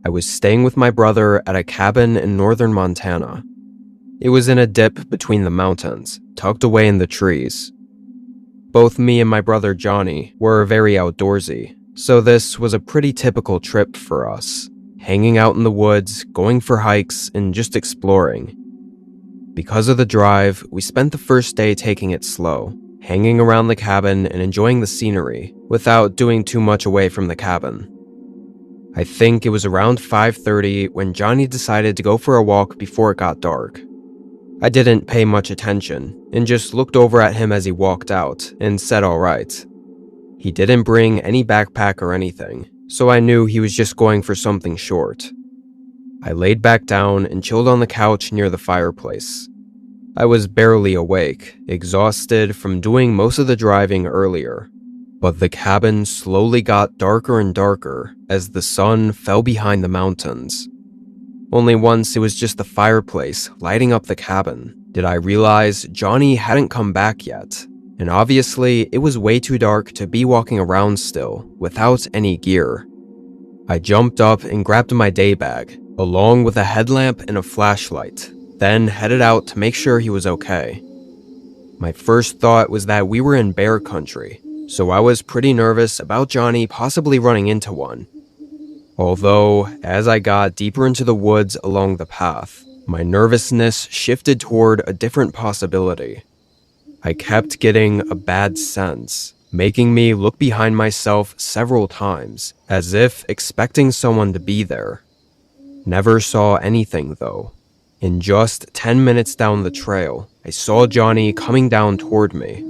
I was staying with my brother at a cabin in northern Montana. It was in a dip between the mountains, tucked away in the trees. Both me and my brother Johnny were very outdoorsy, so this was a pretty typical trip for us, hanging out in the woods, going for hikes, and just exploring. Because of the drive, we spent the first day taking it slow, hanging around the cabin and enjoying the scenery, without doing too much away from the cabin. I think it was around 5:30 when Johnny decided to go for a walk before it got dark. I didn't pay much attention, and just looked over at him as he walked out, and said alright. He didn't bring any backpack or anything, so I knew he was just going for something short. I laid back down and chilled on the couch near the fireplace. I was barely awake, exhausted from doing most of the driving earlier, but the cabin slowly got darker and darker as the sun fell behind the mountains. Only once it was just the fireplace lighting up the cabin did I realize Johnny hadn't come back yet, and obviously it was way too dark to be walking around still without any gear. I jumped up and grabbed my day bag, along with a headlamp and a flashlight, then headed out to make sure he was okay. My first thought was that we were in bear country, so I was pretty nervous about Johnny possibly running into one. Although, as I got deeper into the woods along the path, my nervousness shifted toward a different possibility. I kept getting a bad sense, making me look behind myself several times, as if expecting someone to be there. Never saw anything though. In just 10 minutes down the trail, I saw Johnny coming down toward me.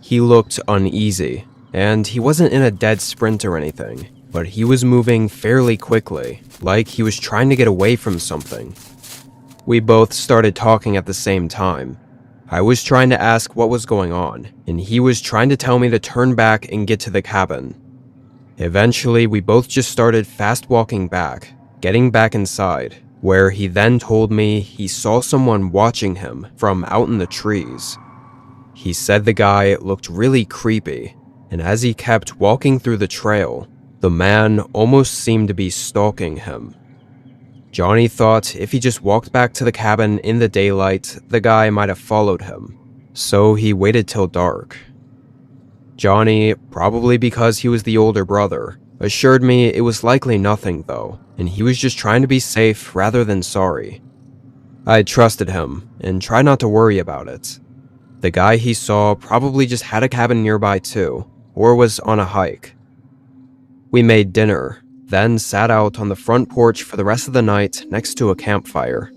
He looked uneasy, and he wasn't in a dead sprint or anything, but he was moving fairly quickly, like he was trying to get away from something. We both started talking at the same time. I was trying to ask what was going on, and he was trying to tell me to turn back and get to the cabin. Eventually, we both just started fast walking back, getting back inside, where he then told me he saw someone watching him from out in the trees. He said the guy looked really creepy, and as he kept walking through the trail, the man almost seemed to be stalking him. Johnny thought if he just walked back to the cabin in the daylight, the guy might have followed him, so he waited till dark. Johnny, probably because he was the older brother, assured me it was likely nothing though, and he was just trying to be safe rather than sorry. I trusted him and tried not to worry about it. The guy he saw probably just had a cabin nearby too, or was on a hike. We made dinner, then sat out on the front porch for the rest of the night next to a campfire.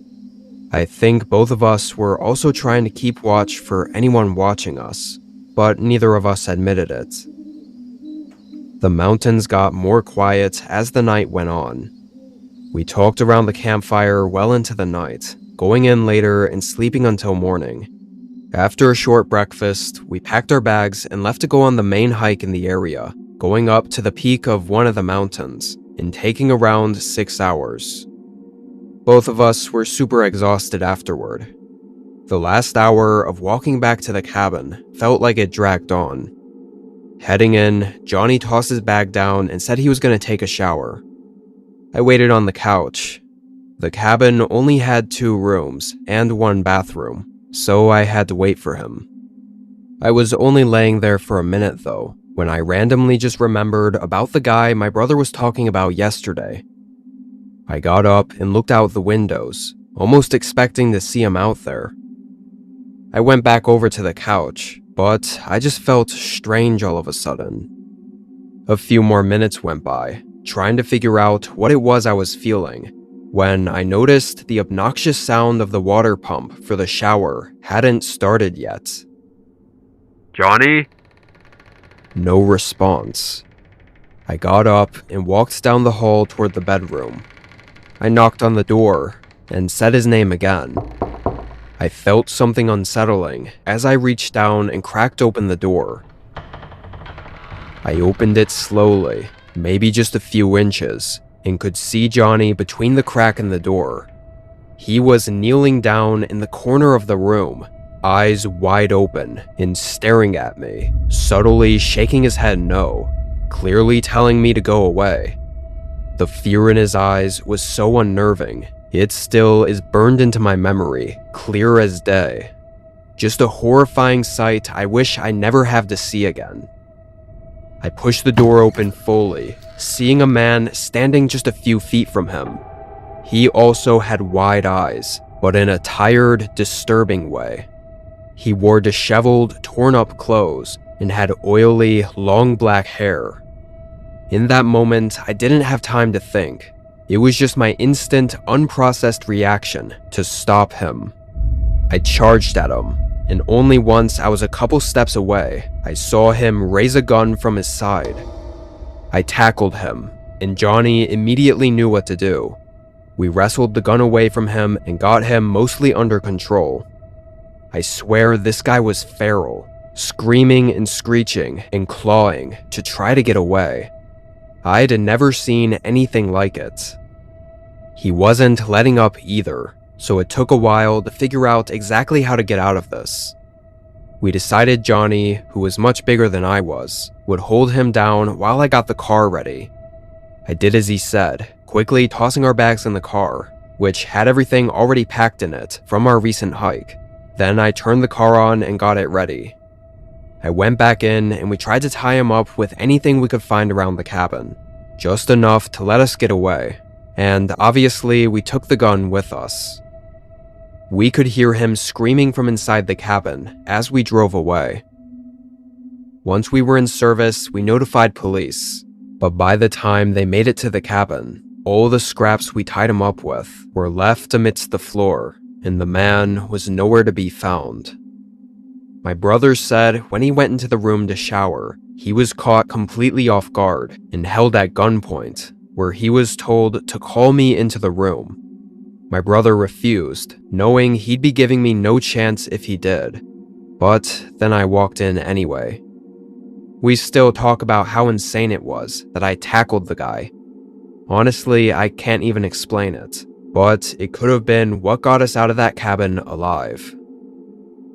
I think both of us were also trying to keep watch for anyone watching us, but neither of us admitted it. The mountains got more quiet as the night went on. We talked around the campfire well into the night, going in later and sleeping until morning. After a short breakfast, we packed our bags and left to go on the main hike in the area, going up to the peak of one of the mountains, and taking around 6 hours. Both of us were super exhausted afterward. The last hour of walking back to the cabin felt like it dragged on. Heading in, Johnny tossed his bag down and said he was going to take a shower. I waited on the couch. The cabin only had 2 rooms and 1 bathroom, so I had to wait for him. I was only laying there for a minute though, when I randomly just remembered about the guy my brother was talking about yesterday. I got up and looked out the windows, almost expecting to see him out there. I went back over to the couch, but I just felt strange all of a sudden. A few more minutes went by, trying to figure out what it was I was feeling, when I noticed the obnoxious sound of the water pump for the shower hadn't started yet. Johnny? No response. I got up and walked down the hall toward the bedroom. I knocked on the door and said his name again. I felt something unsettling as I reached down and cracked open the door. I opened it slowly, maybe just a few inches, and could see Johnny between the crack in the door. He was kneeling down in the corner of the room, eyes wide open and staring at me, subtly shaking his head no, clearly telling me to go away. The fear in his eyes was so unnerving. It still is burned into my memory, clear as day. Just a horrifying sight I wish I never have to see again. I pushed the door open fully, seeing a man standing just a few feet from him. He also had wide eyes, but in a tired, disturbing way. He wore disheveled, torn-up clothes and had oily, long black hair. In that moment, I didn't have time to think. It was just my instant, unprocessed reaction to stop him. I charged at him, and only once I was a couple steps away, I saw him raise a gun from his side. I tackled him, and Johnny immediately knew what to do. We wrestled the gun away from him and got him mostly under control. I swear this guy was feral, screaming and screeching and clawing to try to get away. I'd never seen anything like it. He wasn't letting up either, so it took a while to figure out exactly how to get out of this. We decided Johnny, who was much bigger than I was, would hold him down while I got the car ready. I did as he said, quickly tossing our bags in the car, which had everything already packed in it from our recent hike. Then I turned the car on and got it ready. I went back in and we tried to tie him up with anything we could find around the cabin, just enough to let us get away, and obviously we took the gun with us. We could hear him screaming from inside the cabin as we drove away. Once we were in service, we notified police, but by the time they made it to the cabin, all the scraps we tied him up with were left amidst the floor, and the man was nowhere to be found. My brother said when he went into the room to shower, he was caught completely off guard and held at gunpoint, where he was told to call me into the room. My brother refused, knowing he'd be giving me no chance if he did. But then I walked in anyway. We still talk about how insane it was that I tackled the guy. Honestly, I can't even explain it, but it could have been what got us out of that cabin alive.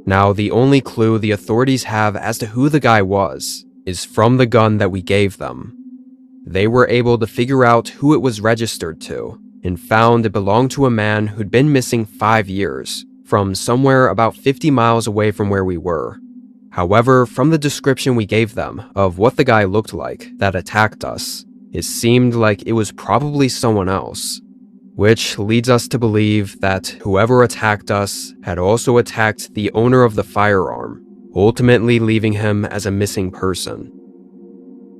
Now, the only clue the authorities have as to who the guy was is from the gun that we gave them. They were able to figure out who it was registered to and found it belonged to a man who'd been missing 5 years from somewhere about 50 miles away from where we were. However, from the description we gave them of what the guy looked like that attacked us, it seemed like it was probably someone else. Which leads us to believe that whoever attacked us had also attacked the owner of the firearm, ultimately leaving him as a missing person.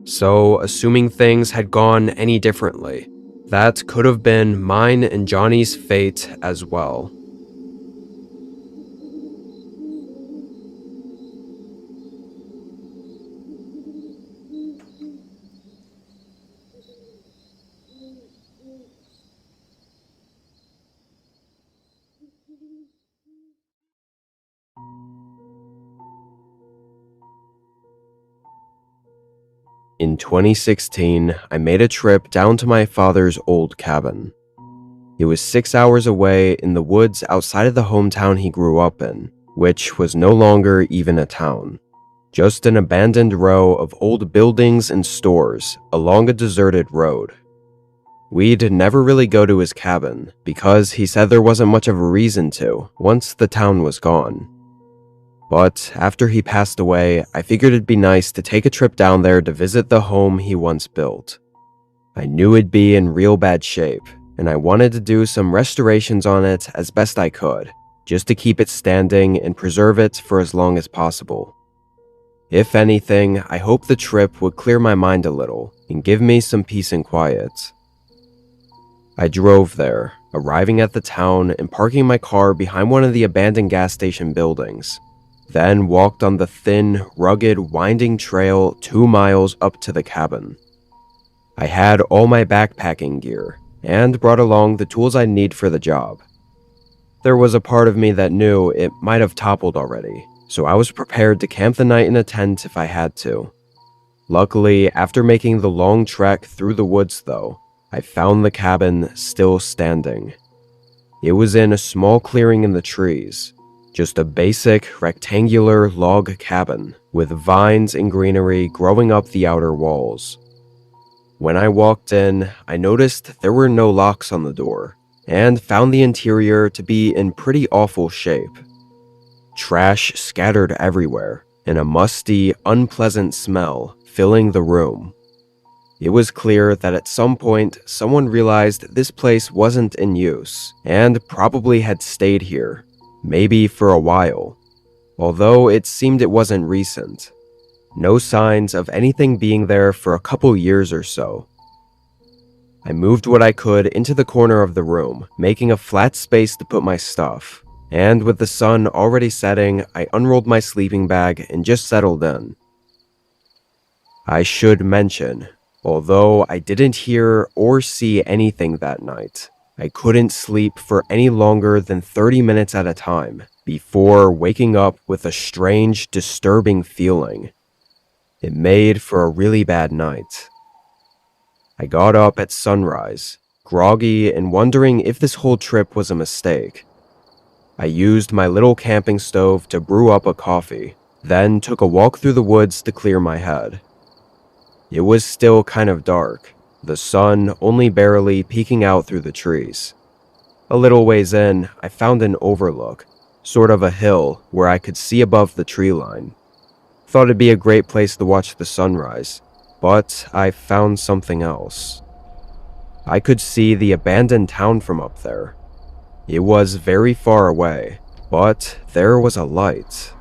So, assuming things had gone any differently, that could have been mine and Johnny's fate as well. In 2016, I made a trip down to my father's old cabin. It was 6 hours away in the woods outside of the hometown he grew up in, which was no longer even a town. Just an abandoned row of old buildings and stores along a deserted road. We'd never really go to his cabin because he said there wasn't much of a reason to once the town was gone. But after he passed away, I figured it'd be nice to take a trip down there to visit the home he once built. I knew it'd be in real bad shape, and I wanted to do some restorations on it as best I could, just to keep it standing and preserve it for as long as possible. If anything, I hope the trip would clear my mind a little and give me some peace and quiet. I drove there, arriving at the town and parking my car behind one of the abandoned gas station buildings. Then walked on the thin, rugged, winding trail 2 miles up to the cabin. I had all my backpacking gear, and brought along the tools I'd need for the job. There was a part of me that knew it might have toppled already, so I was prepared to camp the night in a tent if I had to. Luckily, after making the long trek through the woods though, I found the cabin still standing. It was in a small clearing in the trees. Just a basic, rectangular log cabin with vines and greenery growing up the outer walls. When I walked in, I noticed there were no locks on the door, and found the interior to be in pretty awful shape. Trash scattered everywhere, and a musty, unpleasant smell filling the room. It was clear that at some point, someone realized this place wasn't in use, and probably had stayed here, maybe for a while, although it seemed it wasn't recent. No signs of anything being there for a couple years or so. I moved what I could into the corner of the room, making a flat space to put my stuff, and with the sun already setting, I unrolled my sleeping bag and just settled in. I should mention, although I didn't hear or see anything that night, I couldn't sleep for any longer than 30 minutes at a time before waking up with a strange, disturbing feeling. It made for a really bad night. I got up at sunrise, groggy and wondering if this whole trip was a mistake. I used my little camping stove to brew up a coffee, then took a walk through the woods to clear my head. It was still kind of dark, the sun only barely peeking out through the trees. A little ways in, I found an overlook, sort of a hill where I could see above the tree line. Thought it'd be a great place to watch the sunrise, but I found something else. I could see the abandoned town from up there. It was very far away, but there was a light.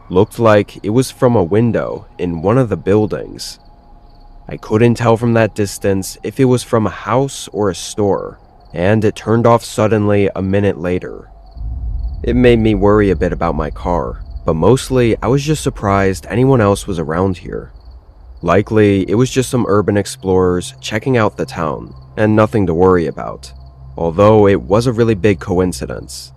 Looked like it was from a window in one of the buildings. I couldn't tell from that distance if it was from a house or a store, and it turned off suddenly a minute later. It made me worry a bit about my car, but mostly I was just surprised anyone else was around here. Likely, it was just some urban explorers checking out the town, and nothing to worry about, although it was a really big coincidence.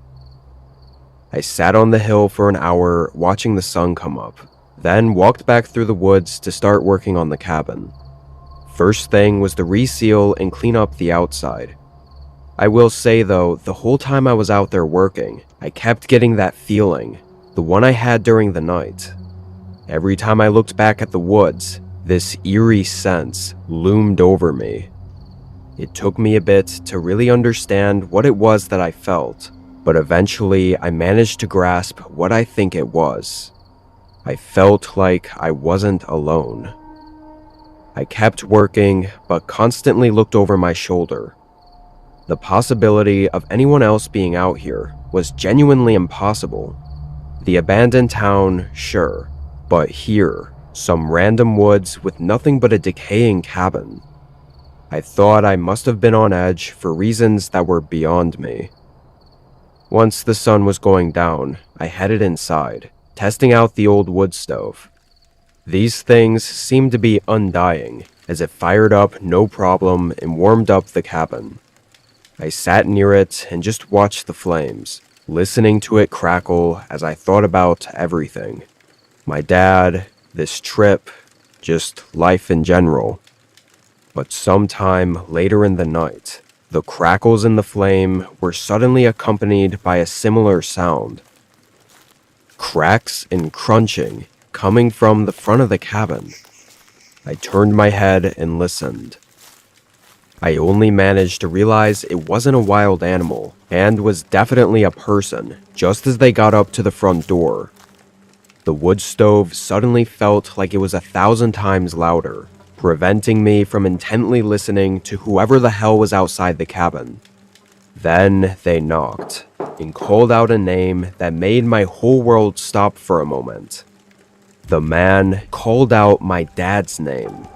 I sat on the hill for an hour watching the sun come up, then walked back through the woods to start working on the cabin. First thing was to reseal and clean up the outside. I will say though, the whole time I was out there working, I kept getting that feeling, the one I had during the night. Every time I looked back at the woods, this eerie sense loomed over me. It took me a bit to really understand what it was that I felt, but eventually I managed to grasp what I think it was. I felt like I wasn't alone. I kept working, but constantly looked over my shoulder. The possibility of anyone else being out here was genuinely impossible. The abandoned town, sure, but here, some random woods with nothing but a decaying cabin. I thought I must have been on edge for reasons that were beyond me. Once the sun was going down, I headed inside, testing out the old wood stove. These things seemed to be undying, as it fired up no problem and warmed up the cabin. I sat near it and just watched the flames, listening to it crackle as I thought about everything. My dad, this trip, just life in general. But sometime later in the night, the crackles in the flame were suddenly accompanied by a similar sound. Cracks and crunching coming from the front of the cabin. I turned my head and listened. I only managed to realize it wasn't a wild animal and was definitely a person just as they got up to the front door. The wood stove suddenly felt like it was 1,000 times louder, preventing me from intently listening to whoever the hell was outside the cabin. Then they knocked and called out a name that made my whole world stop for a moment. The man called out my dad's name.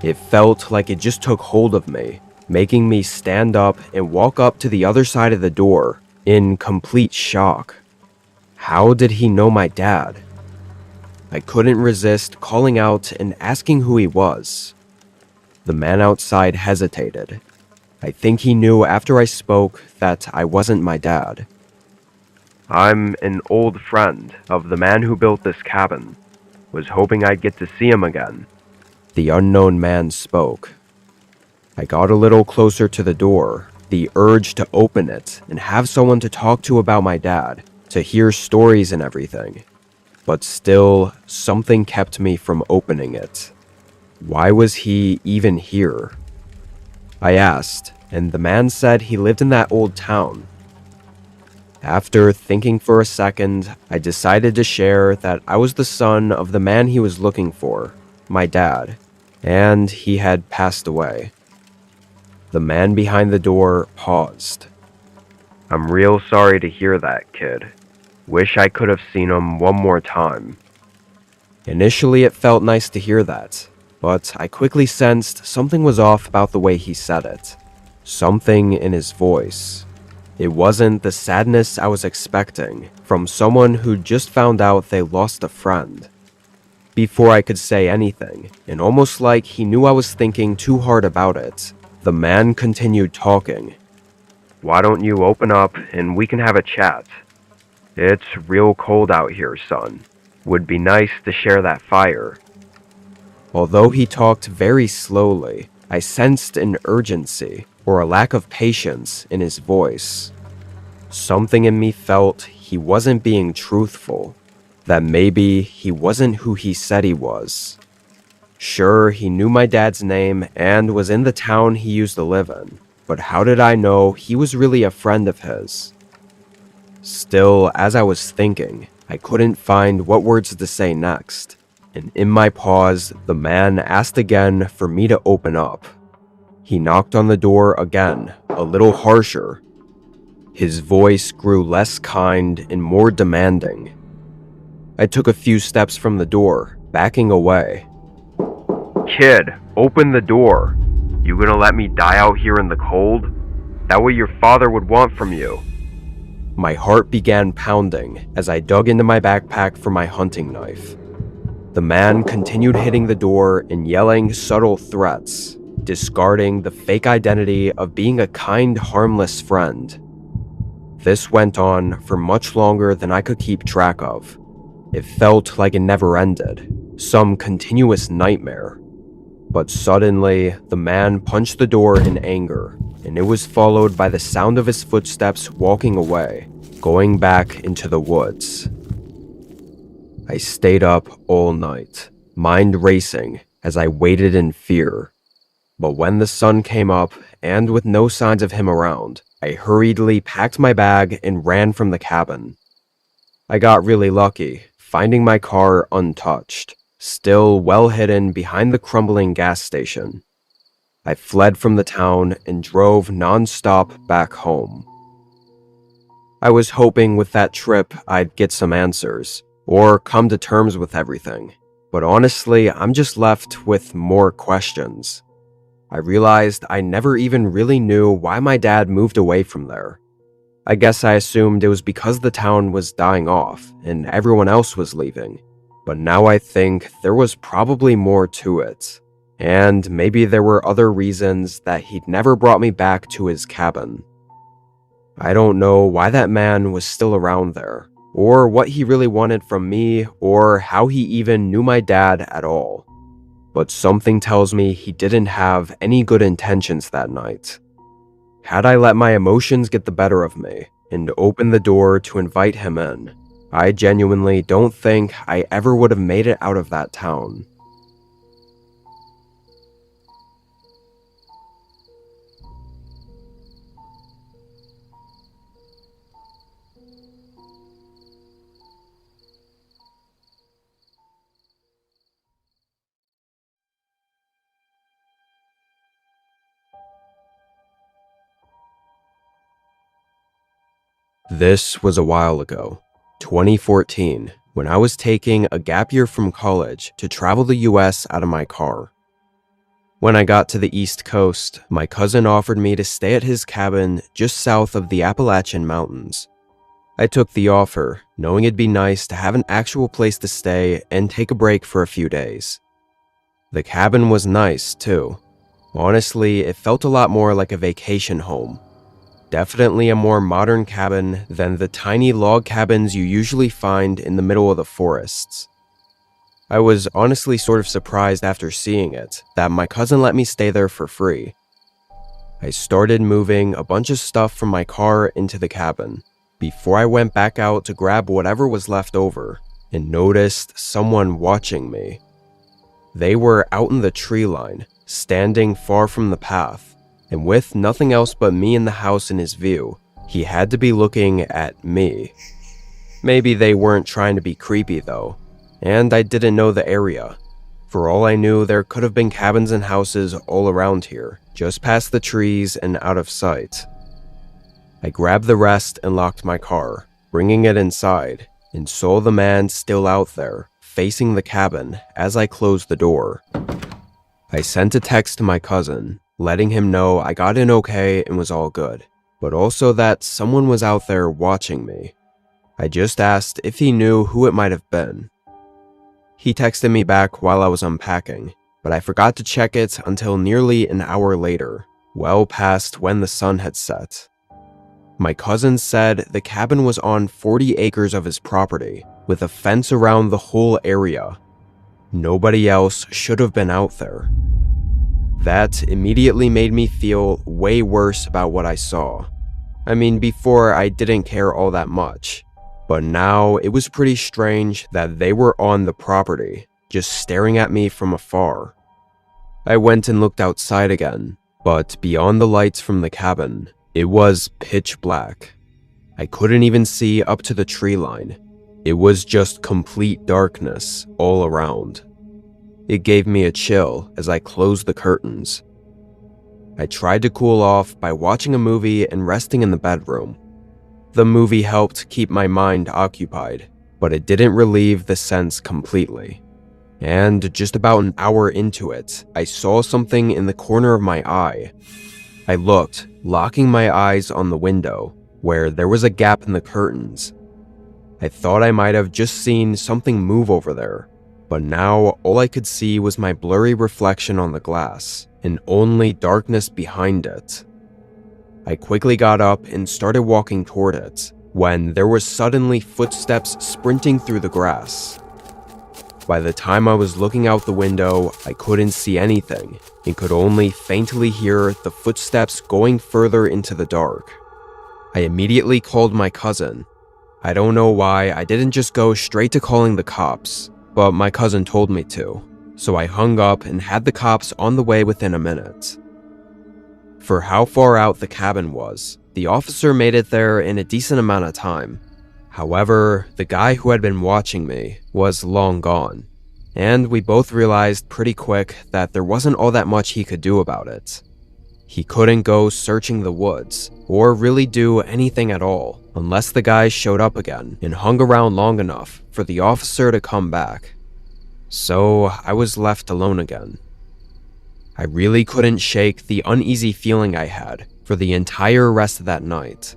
It felt like it just took hold of me, making me stand up and walk up to the other side of the door in complete shock. How did he know my dad? I couldn't resist calling out and asking who he was. The man outside hesitated. I think he knew after I spoke that I wasn't my dad. I'm an old friend of the man who built this cabin. Was hoping I'd get to see him again. The unknown man spoke. I got a little closer to the door, the urge to open it and have someone to talk to about my dad, to hear stories and everything. But still, something kept me from opening it. Why was he even here? I asked, and the man said he lived in that old town. After thinking for a second, I decided to share that I was the son of the man he was looking for, my dad, and he had passed away. The man behind the door paused. I'm real sorry to hear that, kid. Wish I could have seen him one more time. Initially, it felt nice to hear that, but I quickly sensed something was off about the way he said it. Something in his voice. It wasn't the sadness I was expecting from someone who just found out they lost a friend. Before I could say anything, and almost like he knew I was thinking too hard about it, the man continued talking. Why don't you open up and we can have a chat? It's real cold out here, son. Would be nice to share that fire. Although he talked very slowly, I sensed an urgency or a lack of patience in his voice. Something in me felt he wasn't being truthful, that maybe he wasn't who he said he was. Sure, he knew my dad's name and was in the town he used to live in, but how did I know he was really a friend of his? Still, as I was thinking, I couldn't find what words to say next, and in my pause, the man asked again for me to open up. He knocked on the door again, a little harsher. His voice grew less kind and more demanding. I took a few steps from the door, backing away. Kid, open the door. You gonna let me die out here in the cold? That what your father would want from you. My heart began pounding as I dug into my backpack for my hunting knife. The man continued hitting the door and yelling subtle threats, discarding the fake identity of being a kind, harmless friend. This went on for much longer than I could keep track of. It felt like it never ended, some continuous nightmare. But suddenly, the man punched the door in anger, and it was followed by the sound of his footsteps walking away, going back into the woods. I stayed up all night, mind racing as I waited in fear. But when the sun came up, and with no signs of him around, I hurriedly packed my bag and ran from the cabin. I got really lucky, finding my car untouched, still well hidden behind the crumbling gas station. I fled from the town and drove non-stop back home. I was hoping with that trip I'd get some answers, or come to terms with everything, but honestly, I'm just left with more questions. I realized I never even really knew why my dad moved away from there. I guess I assumed it was because the town was dying off and everyone else was leaving, but now I think there was probably more to it, and maybe there were other reasons that he'd never brought me back to his cabin. I don't know why that man was still around there, or what he really wanted from me, or how he even knew my dad at all. But something tells me he didn't have any good intentions that night. Had I let my emotions get the better of me and opened the door to invite him in, I genuinely don't think I ever would have made it out of that town. This was a while ago, 2014, when I was taking a gap year from college to travel the US out of my car. When I got to the East Coast, my cousin offered me to stay at his cabin just south of the Appalachian Mountains. I took the offer, knowing it'd be nice to have an actual place to stay and take a break for a few days. The cabin was nice, too. Honestly, it felt a lot more like a vacation home. Definitely a more modern cabin than the tiny log cabins you usually find in the middle of the forests. I was honestly sort of surprised after seeing it that my cousin let me stay there for free. I started moving a bunch of stuff from my car into the cabin before I went back out to grab whatever was left over and noticed someone watching me. They were out in the tree line, standing far from the path, and with nothing else but me in the house in his view, he had to be looking at me. Maybe they weren't trying to be creepy though, and I didn't know the area. For all I knew, there could have been cabins and houses all around here, just past the trees and out of sight. I grabbed the rest and locked my car, bringing it inside, and saw the man still out there, facing the cabin as I closed the door. I sent a text to my cousin, letting him know I got in okay and was all good, but also that someone was out there watching me. I just asked if he knew who it might have been. He texted me back while I was unpacking, but I forgot to check it until nearly an hour later, well past when the sun had set. My cousin said the cabin was on 40 acres of his property, with a fence around the whole area. Nobody else should have been out there. That immediately made me feel way worse about what I saw. I mean, before I didn't care all that much, but now it was pretty strange that they were on the property, just staring at me from afar. I went and looked outside again, but beyond the lights from the cabin, it was pitch black. I couldn't even see up to the tree line. It was just complete darkness all around. It gave me a chill as I closed the curtains. I tried to cool off by watching a movie and resting in the bedroom. The movie helped keep my mind occupied, but it didn't relieve the sense completely. And just about an hour into it, I saw something in the corner of my eye. I looked, locking my eyes on the window, where there was a gap in the curtains. I thought I might have just seen something move over there, but now all I could see was my blurry reflection on the glass, and only darkness behind it. I quickly got up and started walking toward it, when there were suddenly footsteps sprinting through the grass. By the time I was looking out the window, I couldn't see anything, and could only faintly hear the footsteps going further into the dark. I immediately called my cousin. I don't know why I didn't just go straight to calling the cops, but my cousin told me to, so I hung up and had the cops on the way within a minute. For how far out the cabin was, the officer made it there in a decent amount of time. However, the guy who had been watching me was long gone, and we both realized pretty quick that there wasn't all that much he could do about it. He couldn't go searching the woods, or really do anything at all, unless the guy showed up again and hung around long enough for the officer to come back. So I was left alone again. I really couldn't shake the uneasy feeling I had for the entire rest of that night.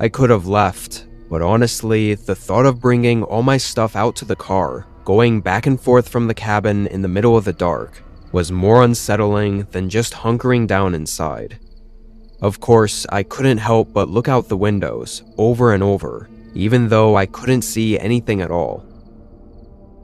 I could have left, but honestly, the thought of bringing all my stuff out to the car, going back and forth from the cabin in the middle of the dark, was more unsettling than just hunkering down inside. Of course, I couldn't help but look out the windows over and over, even though I couldn't see anything at all.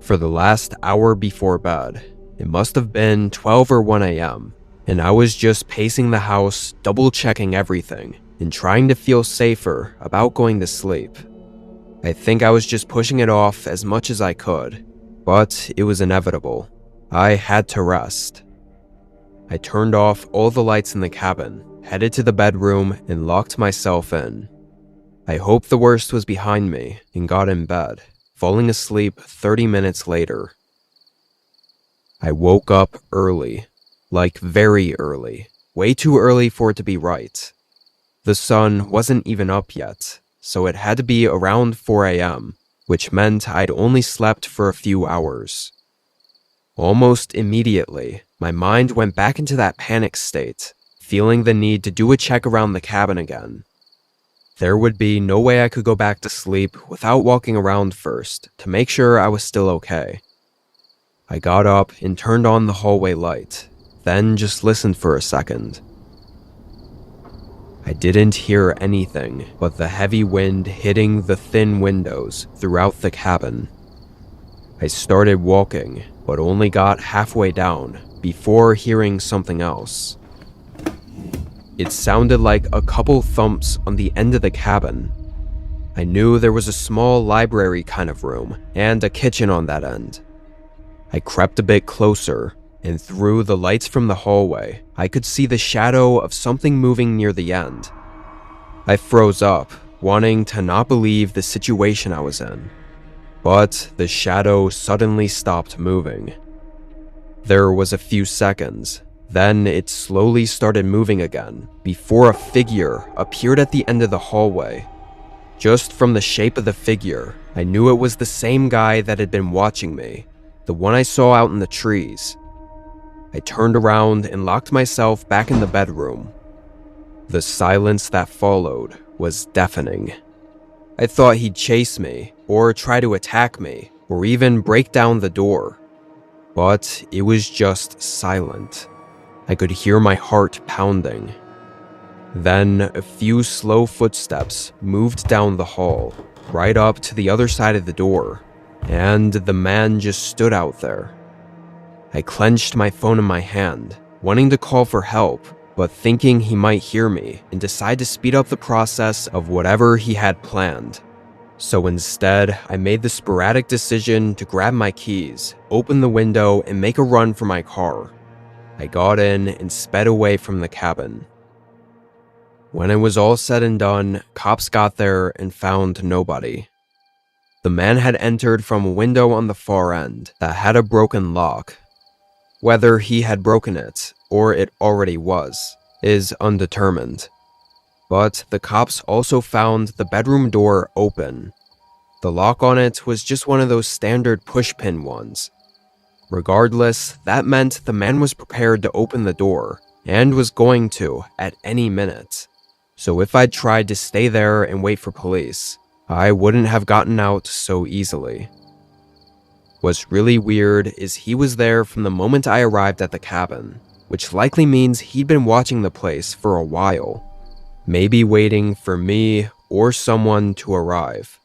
For the last hour before bed, it must have been 12 or 1 a.m., and I was just pacing the house, double-checking everything, and trying to feel safer about going to sleep. I think I was just pushing it off as much as I could, but it was inevitable. I had to rest. I turned off all the lights in the cabin, headed to the bedroom, and locked myself in. I hoped the worst was behind me and got in bed, falling asleep 30 minutes later. I woke up early, like very early, way too early for it to be right. The sun wasn't even up yet, so it had to be around 4 a.m., which meant I'd only slept for a few hours. Almost immediately, my mind went back into that panic state, feeling the need to do a check around the cabin again. There would be no way I could go back to sleep without walking around first to make sure I was still okay. I got up and turned on the hallway light, then just listened for a second. I didn't hear anything but the heavy wind hitting the thin windows throughout the cabin. I started walking, but only got halfway down before hearing something else. It sounded like a couple thumps on the end of the cabin. I knew there was a small library kind of room and a kitchen on that end. I crept a bit closer, and through the lights from the hallway, I could see the shadow of something moving near the end. I froze up, wanting to not believe the situation I was in. But the shadow suddenly stopped moving. There was a few seconds, then it slowly started moving again, before a figure appeared at the end of the hallway. Just from the shape of the figure, I knew it was the same guy that had been watching me, the one I saw out in the trees. I turned around and locked myself back in the bedroom. The silence that followed was deafening. I thought he'd chase me, or try to attack me, or even break down the door. But it was just silent. I could hear my heart pounding. Then a few slow footsteps moved down the hall, right up to the other side of the door, and the man just stood out there. I clenched my phone in my hand, wanting to call for help, but thinking he might hear me and decide to speed up the process of whatever he had planned. So instead, I made the sporadic decision to grab my keys, open the window, and make a run for my car. I got in and sped away from the cabin. When it was all said and done, cops got there and found nobody. The man had entered from a window on the far end that had a broken lock. Whether he had broken it, or it already was, is undetermined. But the cops also found the bedroom door open. The lock on it was just one of those standard push-pin ones. Regardless, that meant the man was prepared to open the door, and was going to at any minute. So if I'd tried to stay there and wait for police, I wouldn't have gotten out so easily. What's really weird is he was there from the moment I arrived at the cabin, which likely means he'd been watching the place for a while. Maybe waiting for me or someone to arrive.